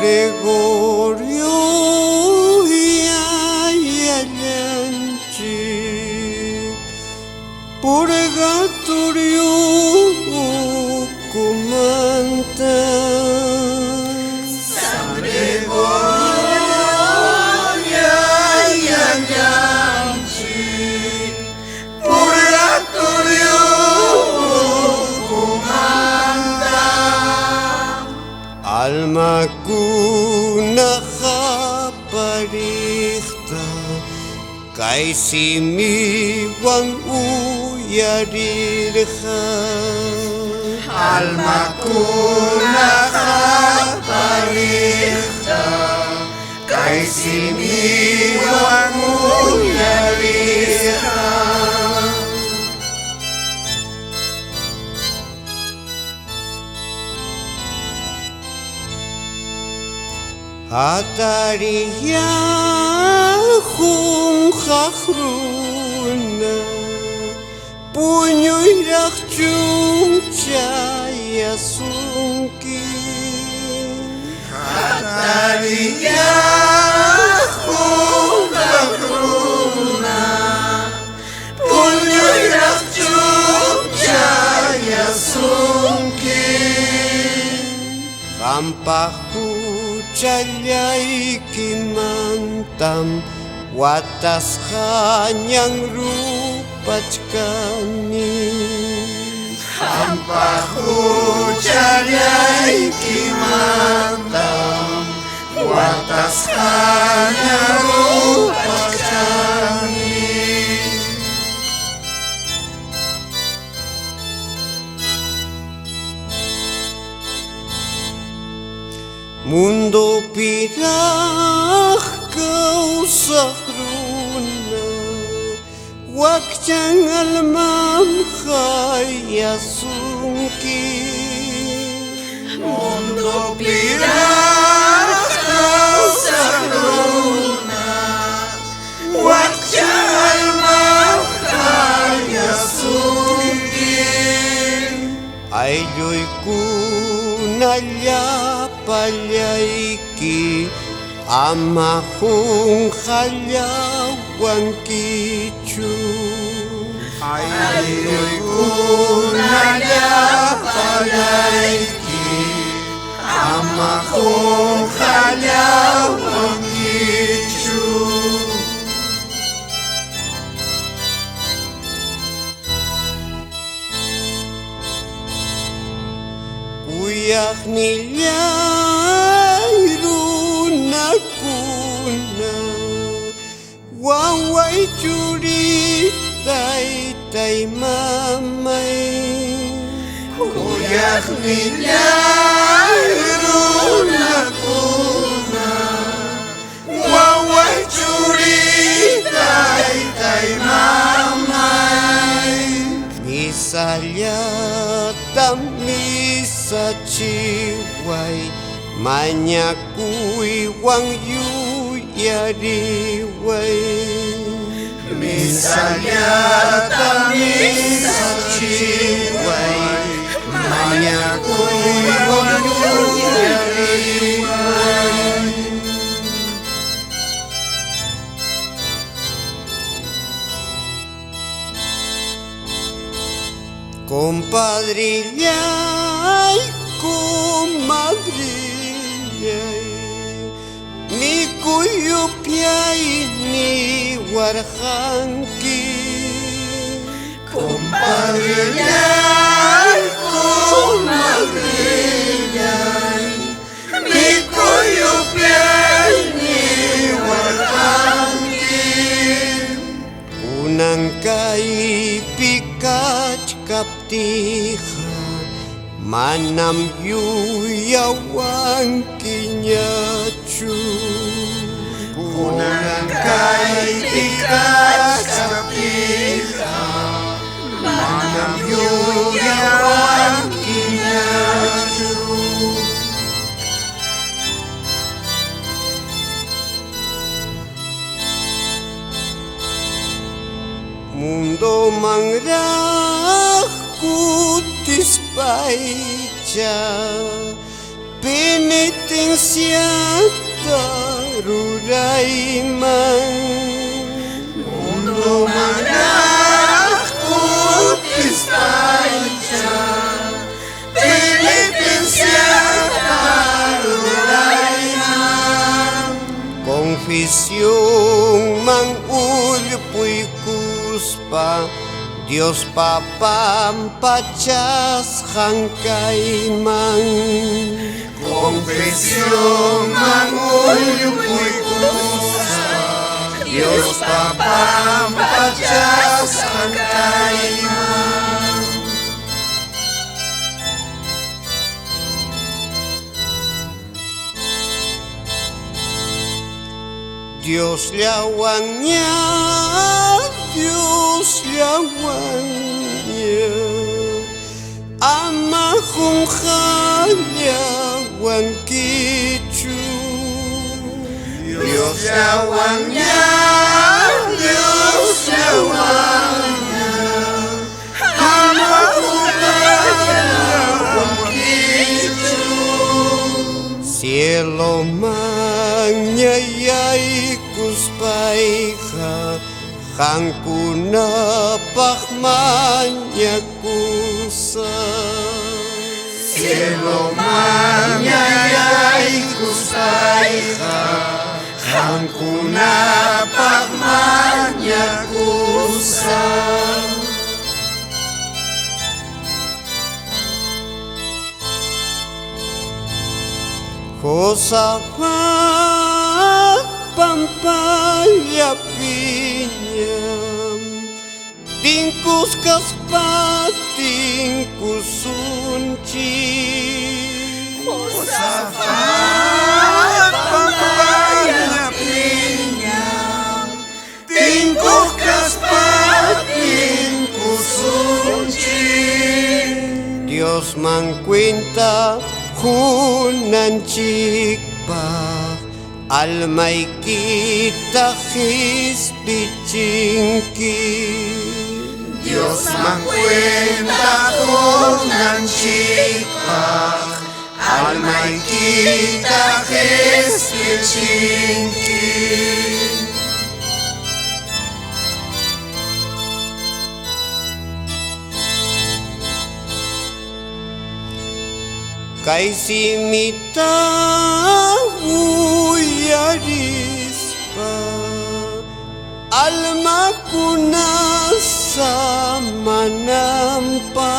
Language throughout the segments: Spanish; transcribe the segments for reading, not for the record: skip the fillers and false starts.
Gregorio Yayanchi, purgatorio comanda. San Gregorio Yayanchi, purgatorio comanda. Alma kunahaparihta, kay simiwan uyarirha. Alma kunahaparihta, kay simiwan uyarirha. Hatariya hung hahruna, punyo'y rakchung chaya sungki. Hatariya hung hahruna, punyo'y rakchung chaya sungki. Kampahu chalay kimantam, watas hanyang rupachkani. Hampahu chalay kimantam, watas hanya rupachkani. Mundo pirah kau sahruna, wakjang almam khaya sungki. Mundo pirah kau sahruna, wakjang almam khaya sungki. Ayloy kunalya palyayki, amahung halawang kichu. Ayloy kunalya palyayki, amahung halawang kichu. Kuyak nilay runakuna, waway churitay tay mamay. Kuyak nilay runakuna, waway churitay tay mamay. Misalyatam misa chiway, manyakuy wang yuyariway. Misalyata misa chiway, manyakuy wang yuyariway. Compadrillay, comadrillay, ni kuyupyay ni warhanki. Compadrillay, comadrillay, ni kuyupyay ni warhanki. Unang kay pikat kaptiha manam yuyawang kinyachu Kunang kay pikat sa pika Manang yuyawan kinyachu Mundo mangrah kutis paicha penitensia taruraiman Mundo mangrah kutis paicha penitensia taruraiman Confesión mangulpuy kuspa Dios papampachas hangkaiman Confesión mangulpuy kusa Dios papampachas hangkaiman Dios lawangnya Dios lawangnya Ama kung lawang kichu Dios lawangnya Dios lawangnya Ama lawang kichu Cielo mangyayay kuspaiha Hangkuna pakmanya kusa Cielo manyayay kusaiha Hangkuna pakmanya kusa Kosapa pampaya pinyam Tingkus kaspating kusunci Safat pampaya pinyam Tingkuh kaspating kusunci Dios mangkwenta hunan chikpa Almay kita hispichinki Dios mangkwenta kung nanchikpak Almay kita hispichinki Kay simita uyarispa Alma kuna sa manampa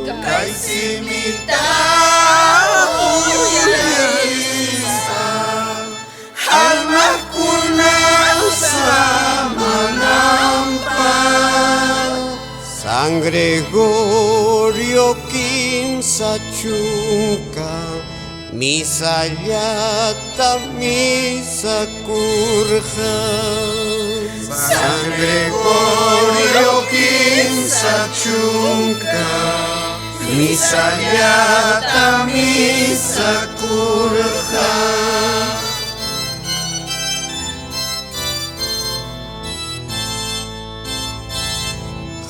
Kay simita uyarisa Alma kuna sa manampa San Gregorio Kimsa chungka Misa yata misa kurha San Gregorio Kimsa chungka Misa yata misa kurha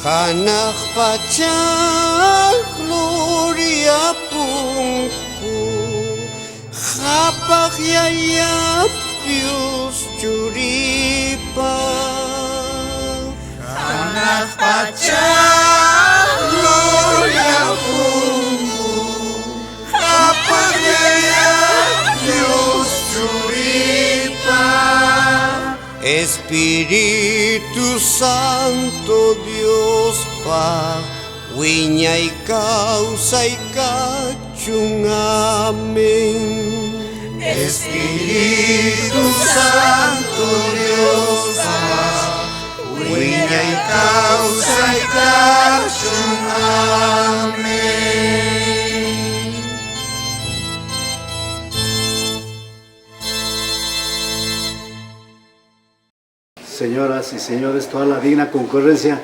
Hanak pacang gloria pungku Hapak yayap Diyos curipa Anak paca gloria pungku Kapagaya Diyos curipa Espiritu Santo Dios pa Winya ikaw sa ikachung amin Espiritu Santo Dios wiñay kawsay kachung amin. Señoras y señores, toda la digna concurrencia,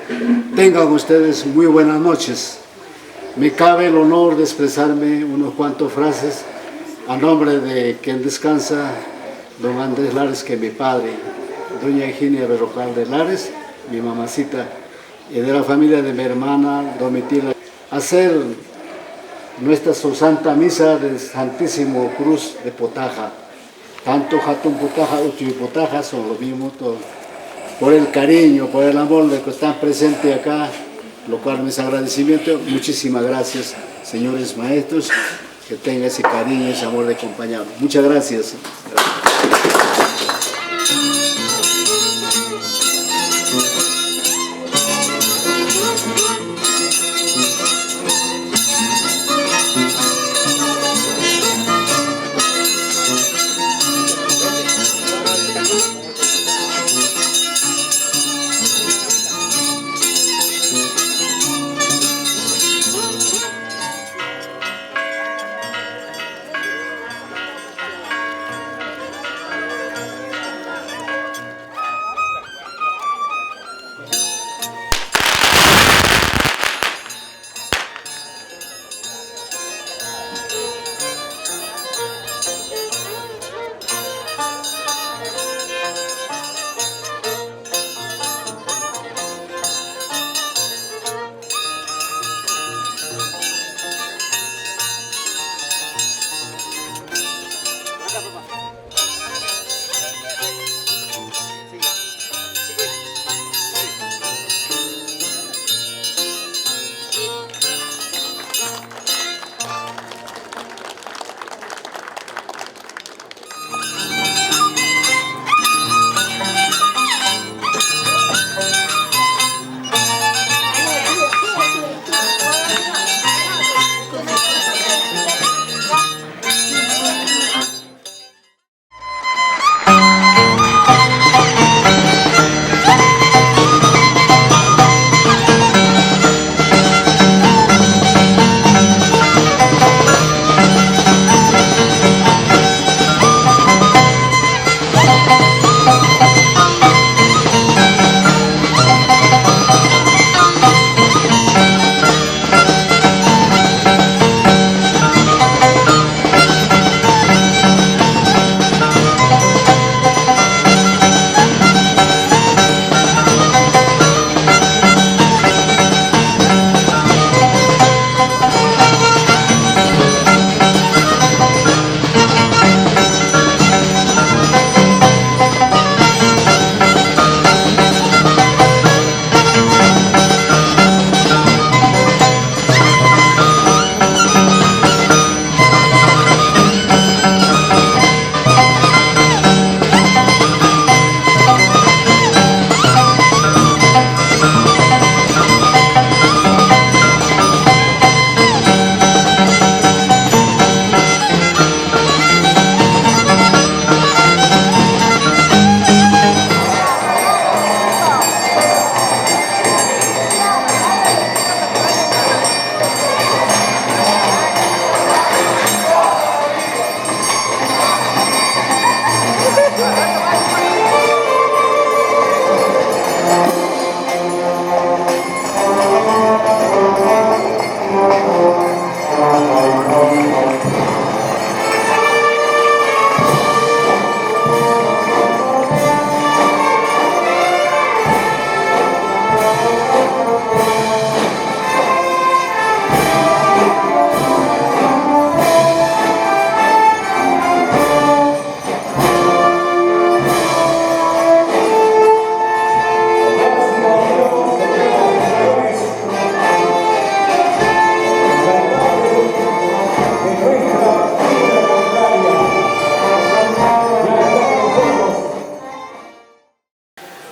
tengan ustedes muy buenas noches. Me cabe el honor de expresarme unos cuantos frases a nombre de quien descansa, don Andrés Lares, que es mi padre, doña Eugenia Berrocal de Lares, mi mamacita, y de la familia de mi hermana Domitila, hacer nuestra Santa Misa del Santísimo Cruz de Potaja. Tanto Jatún Potaja, Uchuy Potaja son los mismos todos. Por el cariño, por el amor de que están presentes acá, lo cual mis agradecimientos. Muchísimas gracias, señores maestros, que tengan ese cariño, ese amor de acompañar. Muchas gracias.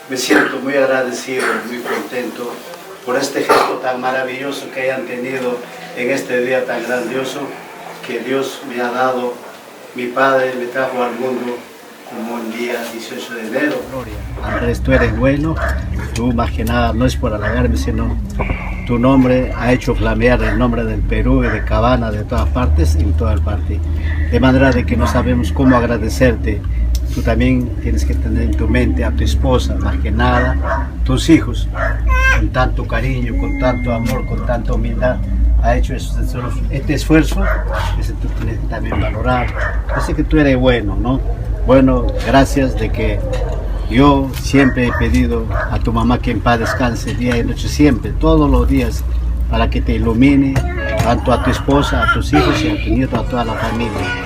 Me siento muy agradecido, muy contento por este gesto tan maravilloso que hayan tenido en este día tan grandioso que Dios me ha dado. Mi Padre me trajo al mundo como el día 18 de enero. Andrés, tú eres bueno, tú más que nada, no es por halagarme, sino tu nombre ha hecho flamear el nombre del Perú y de Cabana, de todas partes, en toda el parte. De manera de que no sabemos cómo agradecerte. Tú también tienes que tener en tu mente a tu esposa, más que nada, tus hijos, con tanto cariño, con tanto amor, con tanta humildad, ha hecho este esfuerzo, ese tú tienes que también valorar. Yo sé que tú eres bueno, ¿no? Bueno, gracias de que yo siempre he pedido a tu mamá que en paz descanse día y noche, siempre, todos los días, para que te ilumine, tanto a tu esposa, a tus hijos y a tu nieto, a toda la familia.